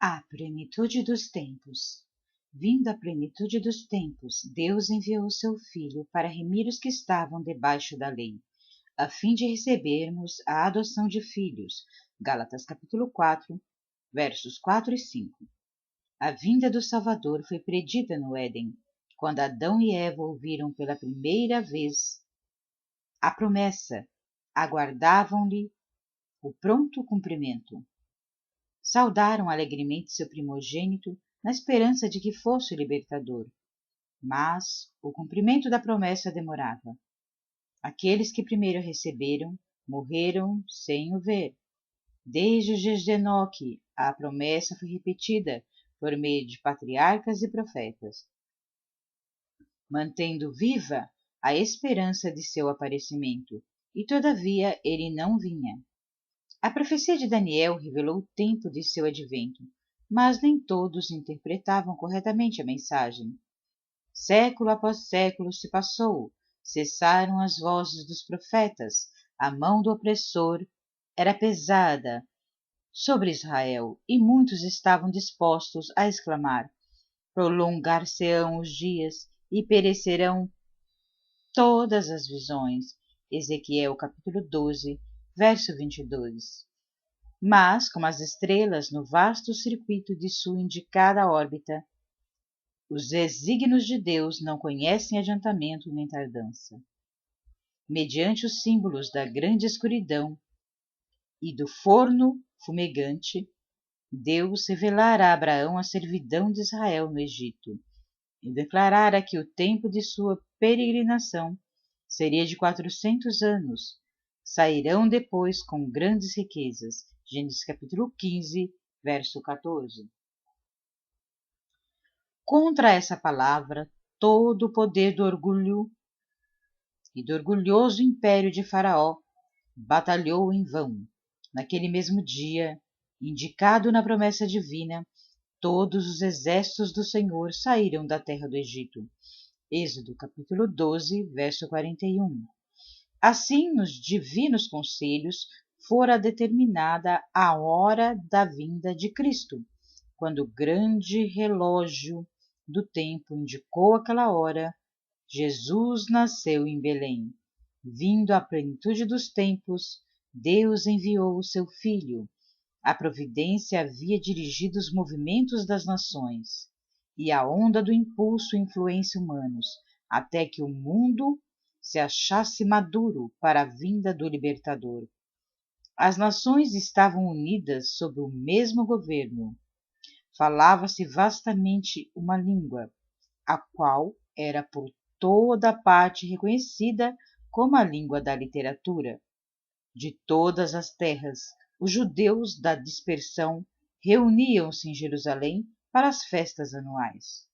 A plenitude dos tempos. Vindo a plenitude dos tempos, Deus enviou o seu Filho para remir os que estavam debaixo da lei, a fim de recebermos a adoção de filhos. Gálatas capítulo 4, versos 4 e 5. A vinda do Salvador foi predita no Éden, quando Adão e Eva ouviram pela primeira vez a promessa, aguardavam-lhe o pronto cumprimento. Saudaram alegremente seu primogênito, na esperança de que fosse o libertador. Mas o cumprimento da promessa demorava. Aqueles que primeiro receberam, morreram sem o ver. Desde os dias de Enoque, a promessa foi repetida por meio de patriarcas e profetas, mantendo viva a esperança de seu aparecimento, e todavia ele não vinha. A profecia de Daniel revelou o tempo de seu advento, mas nem todos interpretavam corretamente a mensagem. Século após século se passou, cessaram as vozes dos profetas, a mão do opressor era pesada sobre Israel, e muitos estavam dispostos a exclamar: prolongar-se-ão os dias e perecerão todas as visões. Ezequiel capítulo 12, verso 22. Mas, como as estrelas no vasto circuito de sua indicada órbita, os desígnios de Deus não conhecem adiantamento nem tardança. Mediante os símbolos da grande escuridão e do forno fumegante, Deus revelara a Abraão a servidão de Israel no Egito e declarara que o tempo de sua peregrinação seria de 400 anos. Sairão depois com grandes riquezas. Gênesis capítulo 15, verso 14. Contra essa palavra, todo o poder do orgulho e do orgulhoso império de Faraó batalhou em vão. Naquele mesmo dia, indicado na promessa divina, todos os exércitos do Senhor saíram da terra do Egito. Êxodo capítulo 12, verso 41. Assim, nos divinos conselhos, fora determinada a hora da vinda de Cristo, quando o grande relógio do tempo indicou aquela hora, Jesus nasceu em Belém. Vindo à plenitude dos tempos, Deus enviou o seu Filho. A providência havia dirigido os movimentos das nações e a onda do impulso e influência humanos, até que o mundo se achasse maduro para a vinda do libertador. As nações estavam unidas sob o mesmo governo. Falava-se vastamente uma língua, a qual era por toda parte reconhecida como a língua da literatura. De todas as terras, os judeus da dispersão reuniam-se em Jerusalém para as festas anuais.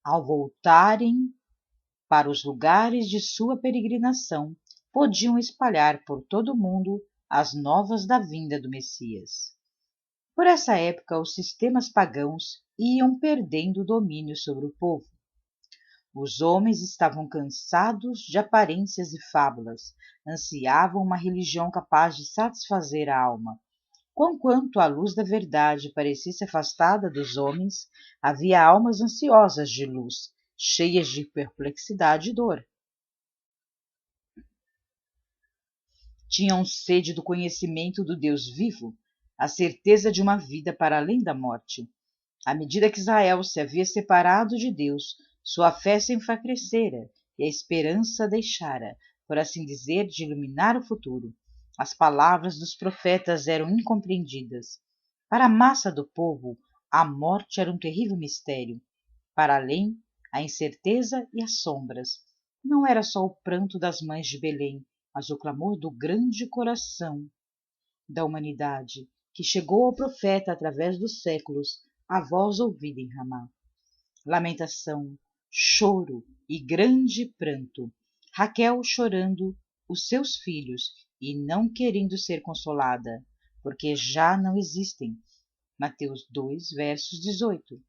Ao voltarem para os lugares de sua peregrinação, podiam espalhar por todo o mundo as novas da vinda do Messias. Por essa época, os sistemas pagãos iam perdendo o domínio sobre o povo. Os homens estavam cansados de aparências e fábulas, ansiavam uma religião capaz de satisfazer a alma. Conquanto a luz da verdade parecesse afastada dos homens, havia almas ansiosas de luz, cheias de perplexidade e dor. Tinham sede do conhecimento do Deus vivo, a certeza de uma vida para além da morte. À medida que Israel se havia separado de Deus, sua fé se enfraquecera e a esperança deixara, por assim dizer, de iluminar o futuro. As palavras dos profetas eram incompreendidas. Para a massa do povo, a morte era um terrível mistério. Para além, a incerteza e as sombras. Não era só o pranto das mães de Belém, mas o clamor do grande coração da humanidade, que chegou ao profeta através dos séculos, a voz ouvida em Ramá. Lamentação, choro e grande pranto. Raquel chorando os seus filhos e não querendo ser consolada, porque já não existem. Mateus 2, versos 18.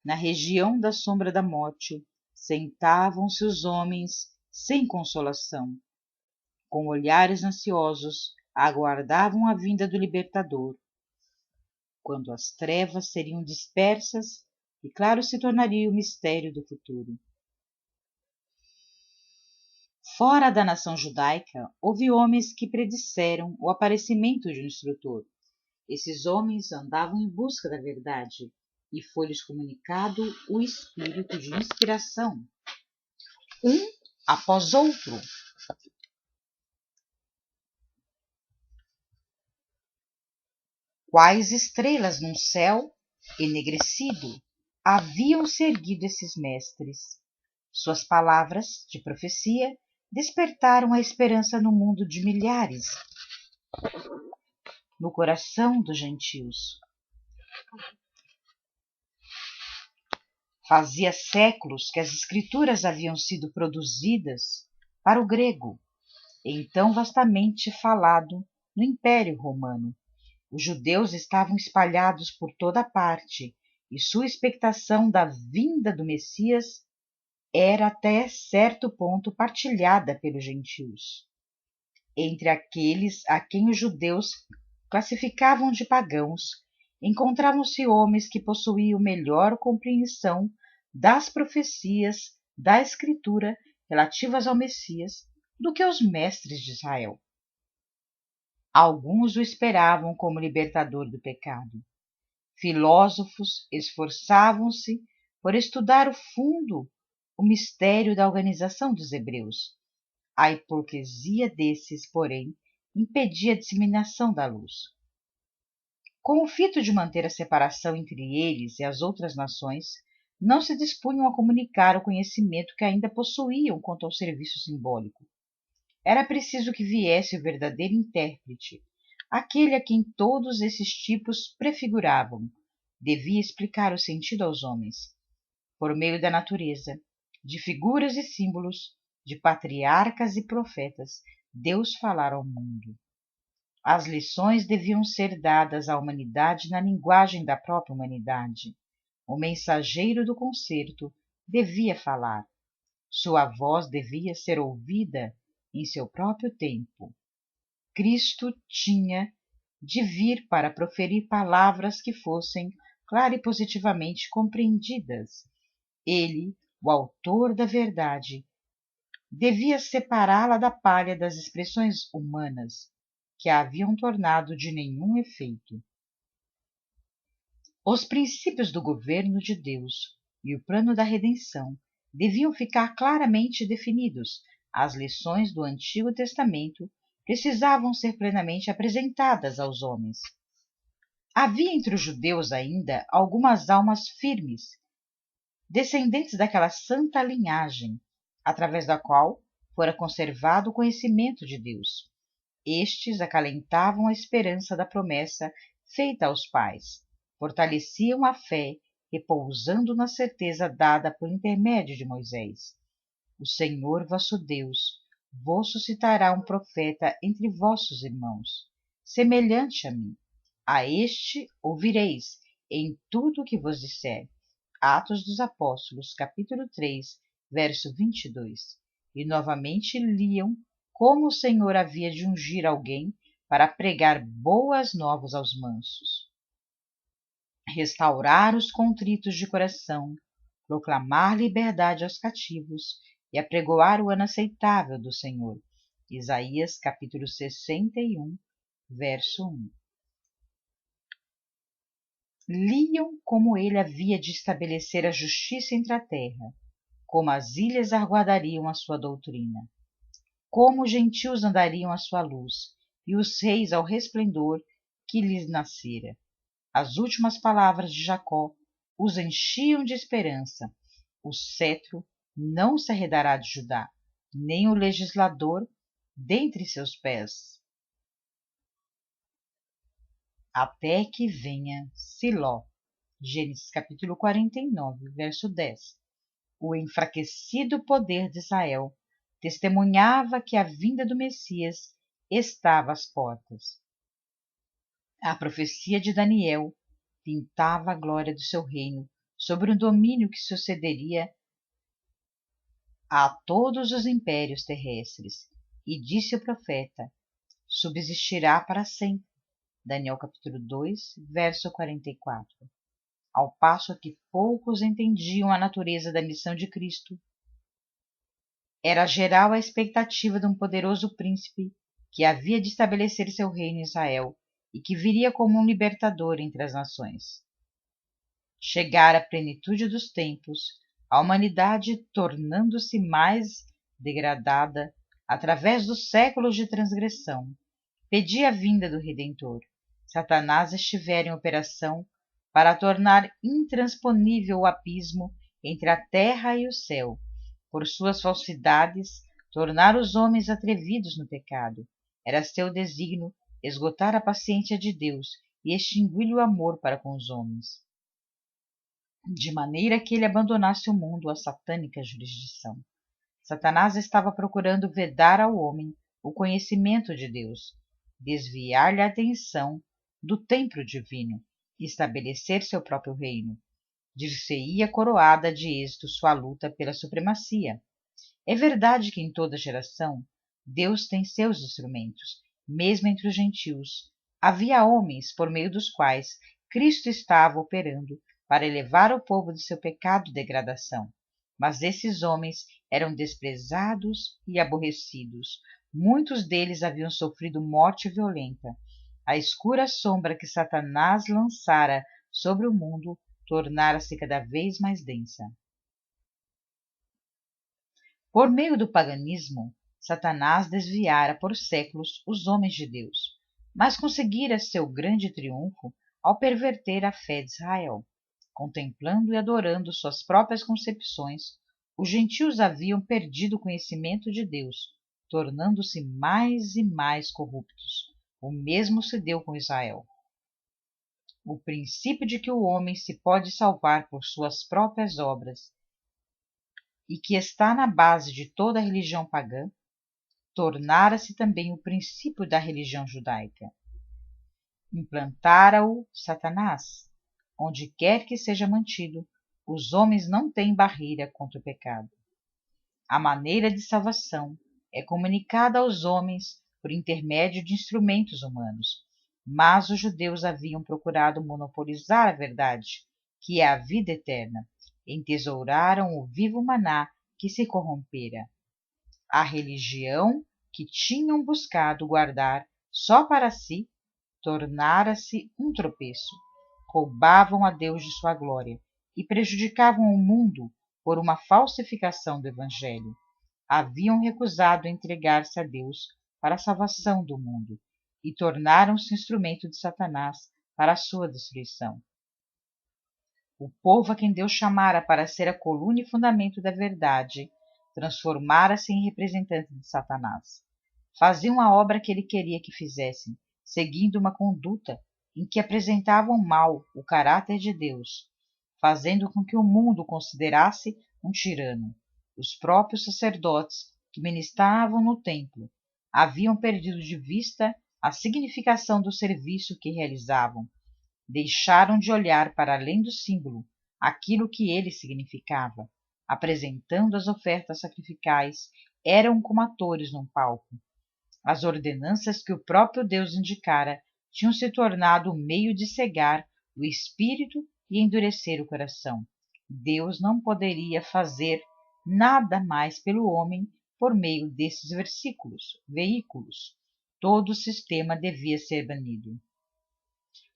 Na região da sombra da morte, sentavam-se os homens sem consolação. Com olhares ansiosos, aguardavam a vinda do libertador. quando as trevas seriam dispersas e claro se tornaria o mistério do futuro. Fora da nação judaica, houve homens que predisseram o aparecimento de um instrutor. Esses homens andavam em busca da verdade e foi-lhes comunicado o espírito de inspiração, um após outro. Quais estrelas num céu enegrecido haviam-se erguido esses mestres. Suas palavras de profecia despertaram a esperança no mundo de milhares, no coração dos gentios. Fazia séculos que as escrituras haviam sido produzidas para o grego, então vastamente falado no Império Romano. Os judeus estavam espalhados por toda parte, e sua expectação da vinda do Messias era até certo ponto partilhada pelos gentios. Entre aqueles a quem os judeus classificavam de pagãos, encontravam-se homens que possuíam melhor compreensão das profecias da Escritura relativas ao Messias do que os mestres de Israel. Alguns o esperavam como libertador do pecado. Filósofos esforçavam-se por estudar o fundo o mistério da organização dos hebreus. A hipocrisia desses, porém, impedia a disseminação da luz. Com o fito de manter a separação entre eles e as outras nações, não se dispunham a comunicar o conhecimento que ainda possuíam quanto ao serviço simbólico. Era preciso que viesse o verdadeiro intérprete, aquele a quem todos esses tipos prefiguravam. Devia explicar o sentido aos homens, por meio da natureza, de figuras e símbolos, de patriarcas e profetas. Deus falara ao mundo. As lições deviam ser dadas à humanidade na linguagem da própria humanidade. O mensageiro do concerto devia falar. Sua voz devia ser ouvida em seu próprio tempo. Cristo tinha de vir para proferir palavras que fossem clara e positivamente compreendidas. Ele, o autor da verdade, devia separá-la da palha das expressões humanas, que a haviam tornado de nenhum efeito. Os princípios do governo de Deus e o plano da redenção deviam ficar claramente definidos. As lições do Antigo Testamento precisavam ser plenamente apresentadas aos homens. Havia entre os judeus ainda algumas almas firmes, descendentes daquela santa linhagem, através da qual fora conservado o conhecimento de Deus. Estes acalentavam a esperança da promessa feita aos pais, fortaleciam a fé, repousando na certeza dada por intermédio de Moisés. O Senhor vosso Deus vos suscitará um profeta entre vossos irmãos, semelhante a mim. A este ouvireis em tudo o que vos disser. Atos dos Apóstolos, capítulo 3, verso 22. E novamente liam como o Senhor havia de ungir alguém para pregar boas novas aos mansos, restaurar os contritos de coração, proclamar liberdade aos cativos e apregoar o ano aceitável do Senhor. Isaías, capítulo 61, verso 1. Liam como ele havia de estabelecer a justiça entre a terra, como as ilhas aguardariam a sua doutrina, como os gentios andariam à sua luz, e os reis ao resplendor que lhes nascera. As últimas palavras de Jacó os enchiam de esperança. O cetro não se arredará de Judá, nem o legislador dentre seus pés, até que venha Siló. Gênesis capítulo 49, verso 10. O enfraquecido poder de Israel testemunhava que a vinda do Messias estava às portas. A profecia de Daniel pintava a glória do seu reino sobre um domínio que sucederia a todos os impérios terrestres, e disse o profeta: subsistirá para sempre. Daniel capítulo 2, verso 44. Ao passo que poucos entendiam a natureza da missão de Cristo, era geral a expectativa de um poderoso príncipe que havia de estabelecer seu reino em Israel e que viria como um libertador entre as nações. Chegara a plenitude dos tempos, a humanidade tornando-se mais degradada através dos séculos de transgressão, pedia a vinda do Redentor. Satanás estivera em operação para tornar intransponível o abismo entre a terra e o céu, por suas falsidades, tornar os homens atrevidos no pecado. Era seu desígnio esgotar a paciência de Deus e extinguir o amor para com os homens, de maneira que ele abandonasse o mundo à satânica jurisdição. Satanás estava procurando vedar ao homem o conhecimento de Deus, desviar-lhe a atenção do templo divino e estabelecer seu próprio reino. Dir-se-ia coroada de êxito sua luta pela supremacia. É verdade que em toda geração Deus tem seus instrumentos, mesmo entre os gentios. Havia homens por meio dos quais Cristo estava operando para elevar o povo de seu pecado e degradação. Mas esses homens eram desprezados e aborrecidos. Muitos deles haviam sofrido morte violenta. A escura sombra que Satanás lançara sobre o mundo tornara-se cada vez mais densa. Por meio do paganismo, Satanás desviara por séculos os homens de Deus, mas conseguira seu grande triunfo ao perverter a fé de Israel. Contemplando e adorando suas próprias concepções, os gentios haviam perdido o conhecimento de Deus, tornando-se mais e mais corruptos. O mesmo se deu com Israel. O princípio de que o homem se pode salvar por suas próprias obras e que está na base de toda a religião pagã, tornara-se também o princípio da religião judaica. Implantara-o Satanás. Onde quer que seja mantido, os homens não têm barreira contra o pecado. A maneira de salvação é comunicada aos homens por intermédio de instrumentos humanos, mas os judeus haviam procurado monopolizar a verdade, que é a vida eterna. Entesouraram o vivo maná que se corrompera. A religião que tinham buscado guardar só para si tornara-se um tropeço. Roubavam a Deus de sua glória e prejudicavam o mundo por uma falsificação do Evangelho. Haviam recusado entregar-se a Deus para a salvação do mundo e tornaram-se instrumento de Satanás para a sua destruição. O povo a quem Deus chamara para ser a coluna e fundamento da verdade transformara-se em representante de Satanás. Faziam a obra que ele queria que fizessem, seguindo uma conduta em que apresentavam mal o caráter de Deus, fazendo com que o mundo o considerasse um tirano. Os próprios sacerdotes que ministravam no templo haviam perdido de vista a significação do serviço que realizavam. Deixaram de olhar para além do símbolo, aquilo que ele significava. Apresentando as ofertas sacrificais, eram como atores num palco. As ordenanças que o próprio Deus indicara tinham se tornado o meio de cegar o espírito e endurecer o coração. Deus não poderia fazer nada mais pelo homem por meio desses veículos. Todo o sistema devia ser banido.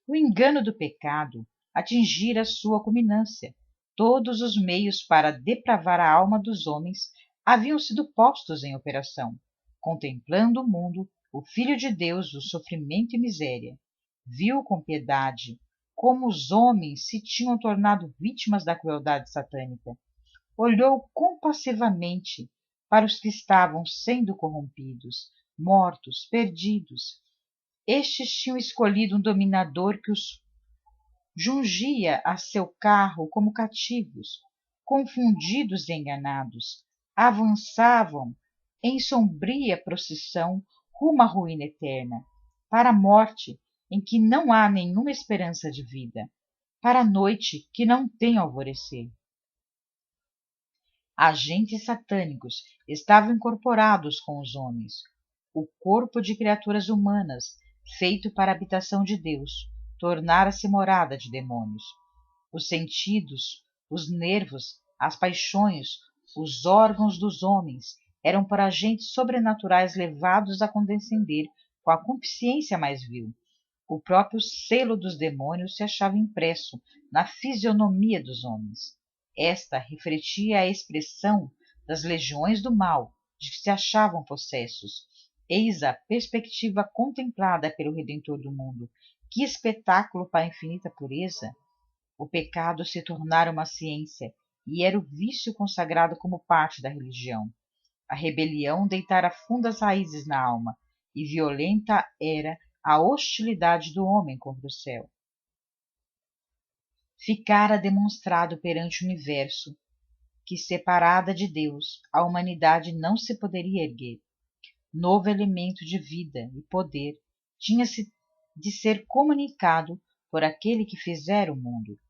O engano do pecado atingira sua culminância. Todos os meios para depravar a alma dos homens haviam sido postos em operação. Contemplando o mundo, o Filho de Deus, o sofrimento e miséria, viu com piedade como os homens se tinham tornado vítimas da crueldade satânica. Olhou compassivamente para os que estavam sendo corrompidos, mortos, perdidos. Estes tinham escolhido um dominador que os jungia a seu carro como cativos. Confundidos e enganados, avançavam em sombria procissão rumo à ruína eterna, para a morte em que não há nenhuma esperança de vida, para a noite que não tem alvorecer. Agentes satânicos estavam incorporados com os homens. O corpo de criaturas humanas feito para a habitação de Deus, tornara-se morada de demônios. Os sentidos, os nervos, as paixões, os órgãos dos homens eram por agentes sobrenaturais levados a condescender com a consciência mais vil. O próprio selo dos demônios se achava impresso na fisionomia dos homens. Esta refletia a expressão das legiões do mal de que se achavam possessos. Eis a perspectiva contemplada pelo Redentor do mundo. Que espetáculo para a infinita pureza! O pecado se tornara uma ciência, e era o vício consagrado como parte da religião. A rebelião deitara fundas raízes na alma, e violenta era a hostilidade do homem contra o céu. Ficara demonstrado perante o universo que, separada de Deus, a humanidade não se poderia erguer. Novo elemento de vida e poder tinha-se de ser comunicado por aquele que fizera o mundo.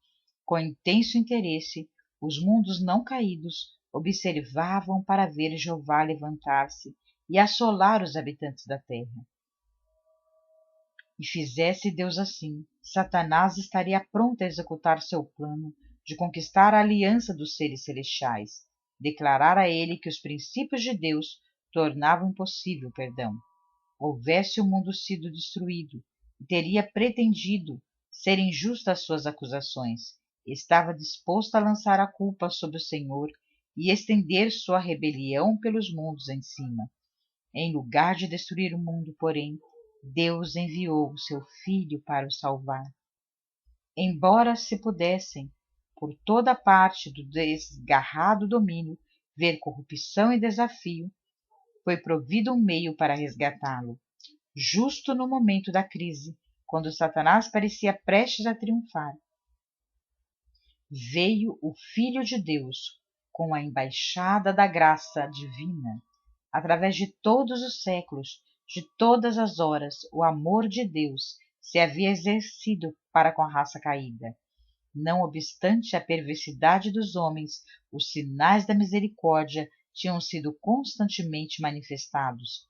Com intenso interesse, os mundos não caídos observavam para ver Jeová levantar-se e assolar os habitantes da terra. E fizesse Deus assim, Satanás estaria pronto a executar seu plano de conquistar a aliança dos seres celestiais, declarar a ele que os princípios de Deus tornavam impossível o perdão. Houvesse o mundo sido destruído, e teria pretendido ser injusto às suas acusações. Estava disposto a lançar a culpa sobre o Senhor e estender sua rebelião pelos mundos em cima. Em lugar de destruir o mundo, porém, Deus enviou o seu Filho para o salvar. Embora se pudessem, por toda parte do desgarrado domínio, ver corrupção e desafio, foi provido um meio para resgatá-lo. Justo no momento da crise, quando Satanás parecia prestes a triunfar, veio o Filho de Deus com a embaixada da graça divina. Através de todos os séculos, de todas as horas, o amor de Deus se havia exercido para com a raça caída. Não obstante a perversidade dos homens, os sinais da misericórdia tinham sido constantemente manifestados.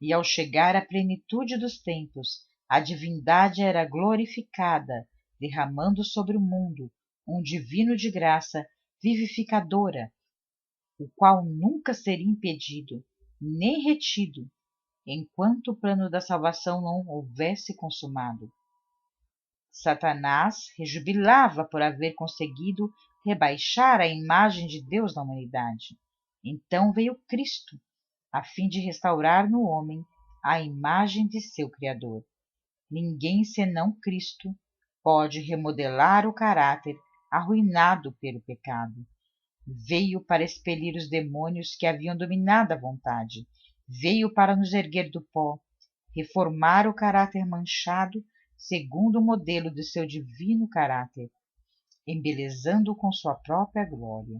E ao chegar à plenitude dos tempos, a divindade era glorificada, derramando sobre o mundo um divino de graça vivificadora, o qual nunca seria impedido, nem retido, enquanto o plano da salvação não houvesse consumado. Satanás rejubilava por haver conseguido rebaixar a imagem de Deus na humanidade. Então veio Cristo, a fim de restaurar no homem a imagem de seu Criador. Ninguém senão Cristo pode remodelar o caráter arruinado pelo pecado. Veio para expelir os demônios que haviam dominado a vontade. Veio para nos erguer do pó, reformar o caráter manchado segundo o modelo de seu divino caráter, embelezando-o com sua própria glória.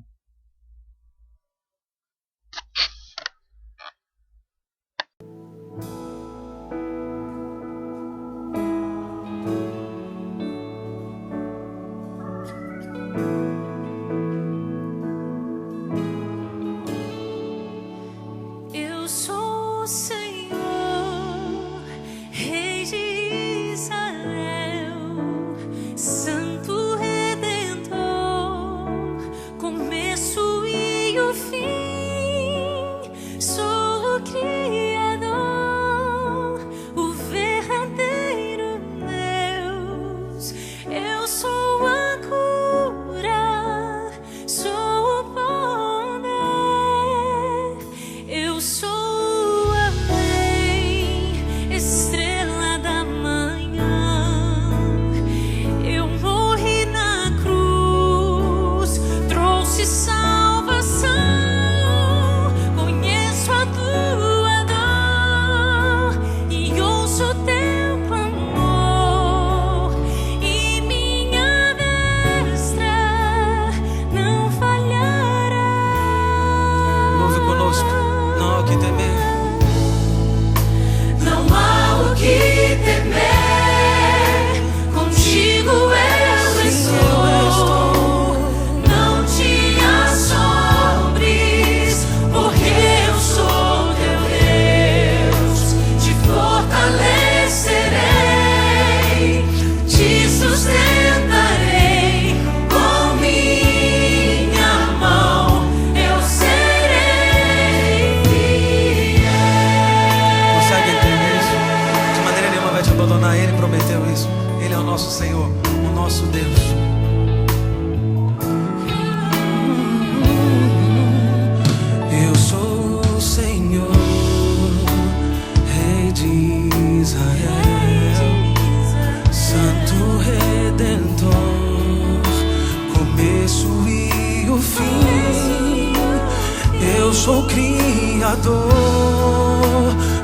Eu sou o Senhor, Rei de Israel, Santo Redentor, com a Ele prometeu isso. Ele é o nosso Senhor, o nosso Deus. Eu sou o Senhor, Rei de Israel, Santo Redentor, começo e o fim. Eu sou o Criador,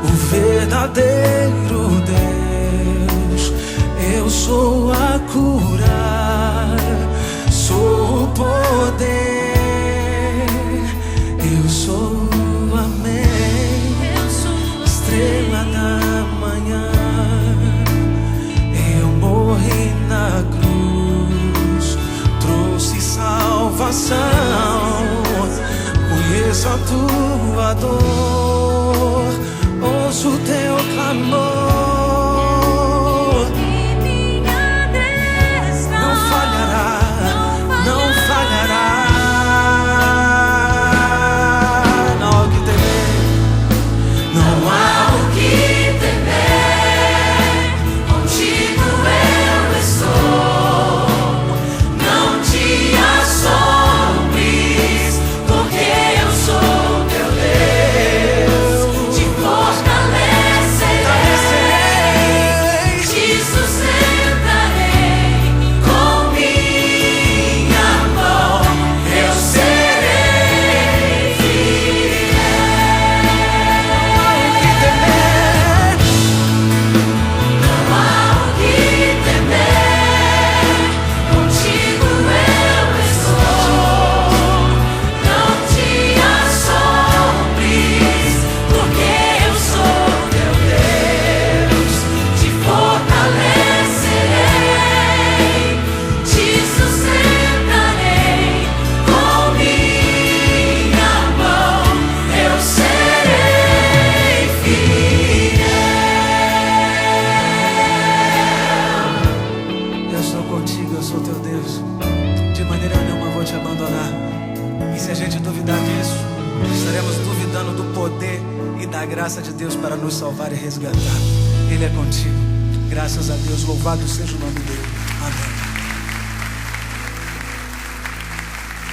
o verdadeiro Deus. Eu sou a curar, sou o poder. Eu sou o amém, estrela da manhã. Eu morri na cruz, trouxe salvação. Conheço a tua dor, ouço o teu clamor. Eu sou teu Deus, de maneira nenhuma vou te abandonar. E se a gente duvidar disso, estaremos duvidando do poder e da graça de Deus para nos salvar e resgatar. Ele é contigo. Graças a Deus, louvado seja o nome dele. Amém.